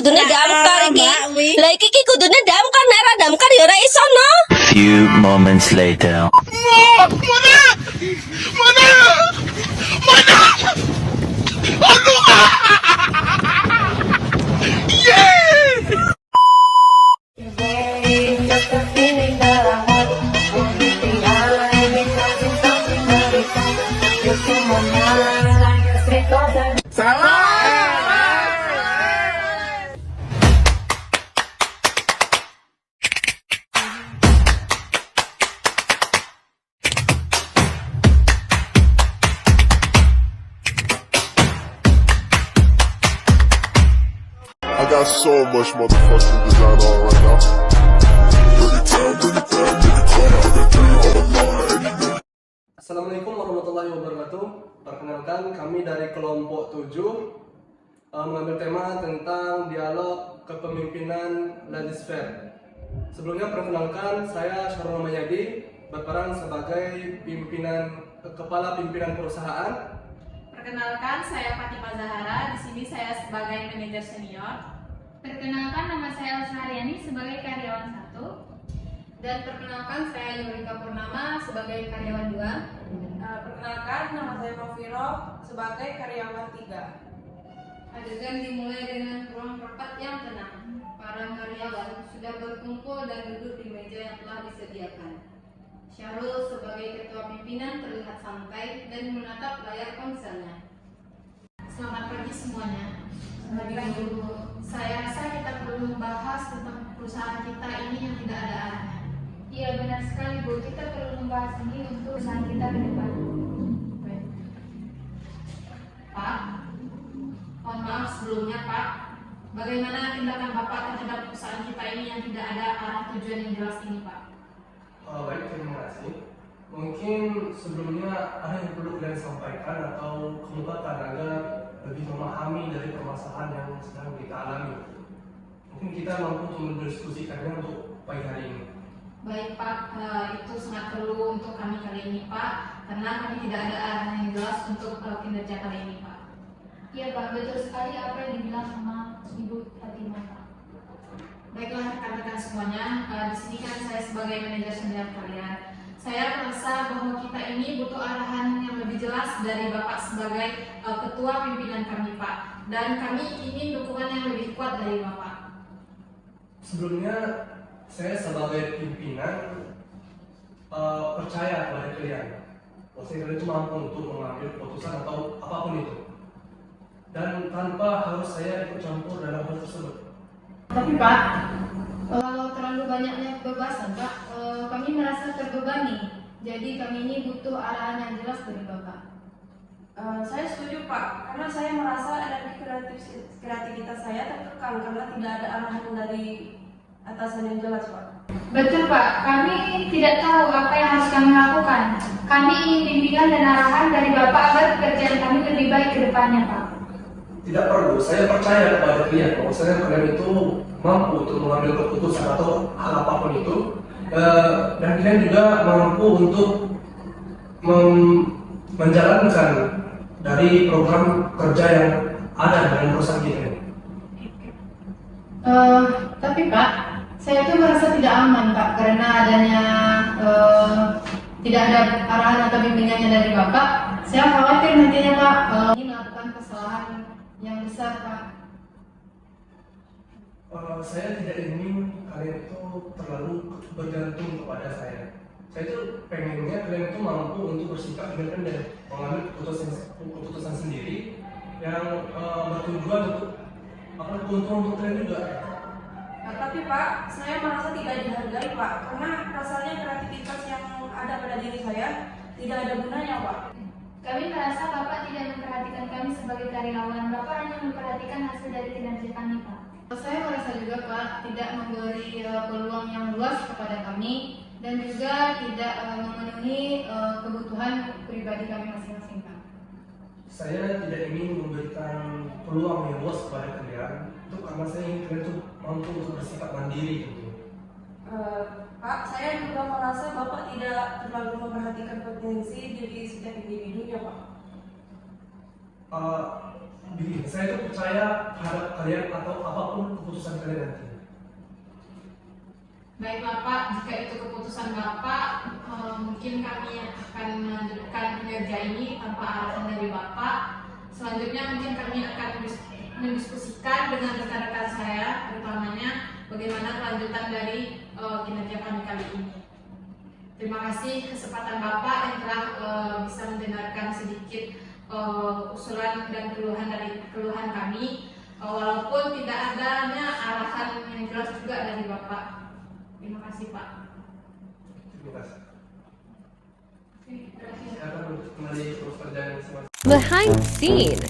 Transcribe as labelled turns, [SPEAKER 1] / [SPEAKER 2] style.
[SPEAKER 1] kudune damkar iki. Lah iki kudune damkar, nek ora damkar ya ora iso no.
[SPEAKER 2] Few moments later.
[SPEAKER 3] I got so much motherfucking design on right now. Bring it down, nigga, come out and do it all night.
[SPEAKER 4] Assalamualaikum warahmatullahi wabarakatuh. Perkenalkan, kami dari kelompok 7 mengambil tema tentang dialog kepemimpinan Ladies Fair. Sebelumnya perkenalkan, saya Syarul Mayadi berperan sebagai kepala pimpinan perusahaan.
[SPEAKER 5] Perkenalkan, saya Fatimah Zahara. Di sini saya sebagai manajer senior.
[SPEAKER 6] Perkenalkan, nama saya Elsa Haryani sebagai karyawan 1.
[SPEAKER 5] Dan perkenalkan, saya Yurika Purnama sebagai karyawan 2.
[SPEAKER 7] Perkenalkan, nama saya Mafiro sebagai karyawan 3.
[SPEAKER 5] Adegan dimulai dengan ruang rapat yang tenang. Para karyawan sudah berkumpul dan duduk di meja yang telah disediakan. Syarul sebagai ketua pimpinan terlihat santai dan menatap layar ponselnya.
[SPEAKER 6] Selamat pagi semuanya.
[SPEAKER 5] Dulu,
[SPEAKER 6] Saya rasa kita perlu membahas tentang perusahaan kita ini yang tidak ada arahnya.
[SPEAKER 8] Iya benar sekali Bu, kita perlu membahas ini untuk usaha kita ke depan.
[SPEAKER 5] Pak, mohon maaf sebelumnya Pak. Bagaimana tindakan Bapak terhadap perusahaan kita ini yang tidak ada arah tujuan yang jelas ini Pak?
[SPEAKER 4] Baik, terima kasih. Mungkin sebelumnya ada yang perlu kalian sampaikan atau kemukakan agar lebih memahami dari permasalahan yang sedang kita alami. Mungkin kita mampu untuk mendiskusikannya untuk pagi hari ini.
[SPEAKER 5] Baik Pak, itu sangat perlu untuk kami kali ini Pak, karena kami tidak ada arah yang jelas untuk kinerja kali ini Pak.
[SPEAKER 8] Iya Pak, betul sekali apa yang dibilang sama Ibu Fatimah Pak.
[SPEAKER 5] Baiklah rekan-rekan semuanya, di sini kan saya sebagai manajer senior kalian. Saya merasa bahwa kita ini butuh arahan yang lebih jelas dari Bapak sebagai ketua pimpinan kami Pak, dan kami ingin dukungan yang lebih kuat dari Bapak.
[SPEAKER 4] Sebelumnya saya sebagai pimpinan percaya kepada kalian. Maksudnya kalian itu mampu untuk mengambil keputusan atau apapun itu. Dan tanpa harus saya ikut campur dalam hal tersebut.
[SPEAKER 8] Tapi Pak, kalau terlalu banyaknya kebebasan Pak, kami merasa terbebani. Jadi kami ini butuh arahan yang jelas dari Bapak.
[SPEAKER 7] Saya setuju Pak, karena saya merasa energi kreativitas saya terkekang karena tidak ada arahan dari atasan yang jelas Pak.
[SPEAKER 8] Betul Pak, kami tidak tahu apa yang harus kami lakukan. Kami ingin bimbingan dan arahan dari Bapak agar pekerjaan kami lebih baik ke depannya Pak.
[SPEAKER 4] Tidak perlu, saya percaya kepada kalian bahwasanya kalian itu mampu untuk mengambil keputusan atau hal apapun itu, dan kalian juga mampu untuk menjalankan dari program kerja yang ada dalam perusahaan kita.
[SPEAKER 8] Tapi Pak, saya tuh merasa tidak aman Pak karena adanya tidak ada arahan atau bimbingannya dari Bapak. Saya khawatir nantinya Pak ini melakukan kesalahan yang besar Pak.
[SPEAKER 4] Saya tidak ingin kalian itu terlalu bergantung kepada saya. Saya itu pengennya kalian itu mampu untuk bersikap independen, mengambil keputusan sendiri yang bertujuan untuk keuntungan untuk kalian juga.
[SPEAKER 7] Nah, tapi Pak, saya merasa tidak dihargai Pak, karena rasanya kreativitas yang ada pada diri saya tidak ada gunanya Pak.
[SPEAKER 8] Kami merasa Bapak tidak memperhatikan kami sebagai karyawan. Bapak hanya memperhatikan hasil dari kinerja kami Pak. Saya merasa juga Pak tidak memberi peluang yang luas kepada kami dan juga tidak memenuhi kebutuhan pribadi kami masing-masing Pak.
[SPEAKER 4] Saya tidak ingin memberikan peluang yang luas kepada kalian, itu karena saya ingin kalian tuh mampu untuk bersikap mandiri gitu.
[SPEAKER 7] Pak, saya juga merasa Bapak tidak terlalu memperhatikan potensi diri setiap individunya Pak.
[SPEAKER 4] begini, saya tuh percaya terhadap kalian atau apapun keputusan kalian nanti.
[SPEAKER 5] Baik Bapak, jika itu keputusan Bapak, mungkin kami akan melanjutkan kinerja ini tanpa arahan dari Bapak. Selanjutnya mungkin kami akan mendiskusikan dengan rekan-rekan saya, terutamanya bagaimana kelanjutan dari kinerja kami kali ini. Terima kasih kesempatan Bapak yang telah bisa mendengarkan sedikit usulan dan keluhan kami, walaupun tidak adanya arahan yang jelas juga dari Bapak. Terima kasih Pak.
[SPEAKER 4] Terima kasih. Silakan untuk kembali terus perjalanan semasa.
[SPEAKER 9] Behind scene.